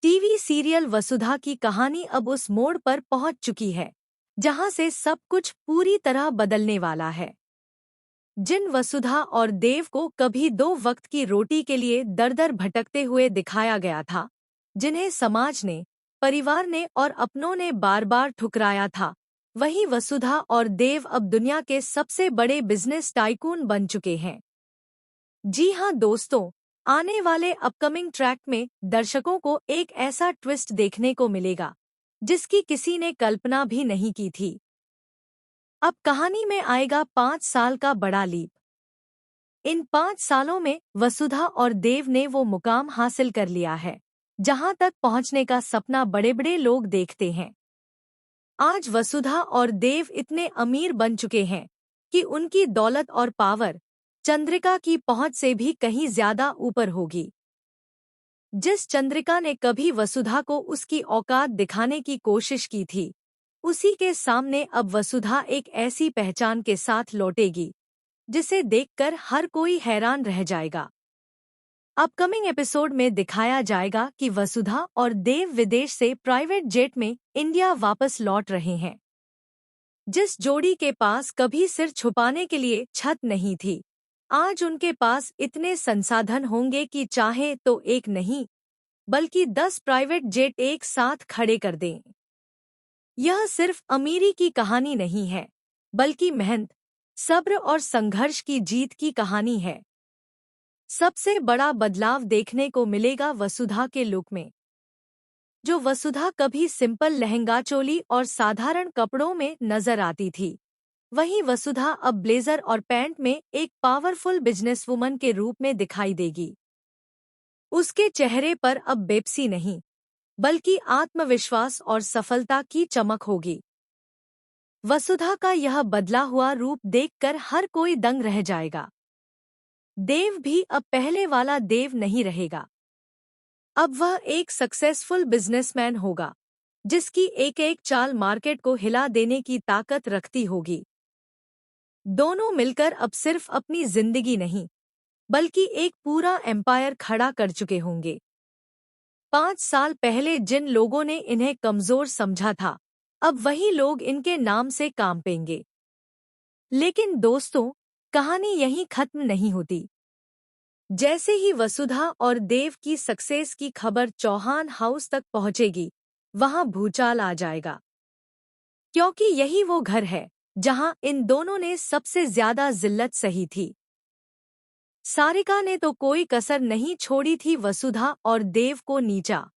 TV serial वसुधा की कहानी अब उस मोड़ पर पहुंच चुकी है जहां से सब कुछ पूरी तरह बदलने वाला है। जिन वसुधा और देव को कभी दो वक्त की रोटी के लिए दर-दर भटकते हुए दिखाया गया था, जिन्हें समाज ने, परिवार ने और अपनों ने बार-बार ठुकराया था, वहीं वसुधा और देव अब दुनिया के सबसे बड़े बिजनेस टाइकून बन चुके हैं। जी हां दोस्तों, आने वाले अपकमिंग ट्रैक में दर्शकों को एक ऐसा ट्विस्ट देखने को मिलेगा जिसकी किसी ने कल्पना भी नहीं की थी। अब कहानी में आएगा 5 साल का बड़ा लीप। इन 5 सालों में वसुधा और देव ने वो मुकाम हासिल कर लिया है जहां तक पहुंचने का सपना बड़े बड़े लोग देखते हैं। आज वसुधा और देव इतने अमीर बन चुके हैं कि उनकी दौलत और पावर चंद्रिका की पहुंच से भी कहीं ज्यादा ऊपर होगी। जिस चंद्रिका ने कभी वसुधा को उसकी औकात दिखाने की कोशिश की थी, उसी के सामने अब वसुधा एक ऐसी पहचान के साथ लौटेगी जिसे देखकर हर कोई हैरान रह जाएगा। अपकमिंग एपिसोड में दिखाया जाएगा कि वसुधा और देव विदेश से प्राइवेट जेट में इंडिया वापस लौट रहे हैं। जिस जोड़ी के पास कभी सिर छुपाने के लिए छत नहीं थी, आज उनके पास इतने संसाधन होंगे कि चाहे तो एक नहीं बल्कि 10 प्राइवेट जेट एक साथ खड़े कर दें। यह सिर्फ अमीरी की कहानी नहीं है, बल्कि मेहनत, सब्र और संघर्ष की जीत की कहानी है। सबसे बड़ा बदलाव देखने को मिलेगा वसुधा के लुक में। जो वसुधा कभी सिंपल लहंगा चोली और साधारण कपड़ों में नजर आती थी, वहीं वसुधा अब ब्लेजर और पैंट में एक पावरफुल बिजनेसवुमन के रूप में दिखाई देगी। उसके चेहरे पर अब बेपसी नहीं, बल्कि आत्मविश्वास और सफलता की चमक होगी। वसुधा का यह बदला हुआ रूप देखकर हर कोई दंग रह जाएगा। देव भी अब पहले वाला देव नहीं रहेगा। अब वह एक सक्सेसफुल बिजनेसमैन होगा, जिसकी एक एक चाल मार्केट को हिला देने की ताकत रखती होगी। दोनों मिलकर अब सिर्फ अपनी जिंदगी नहीं, बल्कि एक पूरा एम्पायर खड़ा कर चुके होंगे। 5 साल पहले जिन लोगों ने इन्हें कमजोर समझा था, अब वही लोग इनके नाम से कांपेंगे। लेकिन दोस्तों, कहानी यहीं खत्म नहीं होती। जैसे ही वसुधा और देव की सक्सेस की खबर चौहान हाउस तक पहुंचेगी, वहां भूचाल आ जाएगा। क्योंकि यही वो घर है जहां इन दोनों ने सबसे ज्यादा जिल्लत सही थी। सारिका ने तो कोई कसर नहीं छोड़ी थी वसुधा और देव को नीचा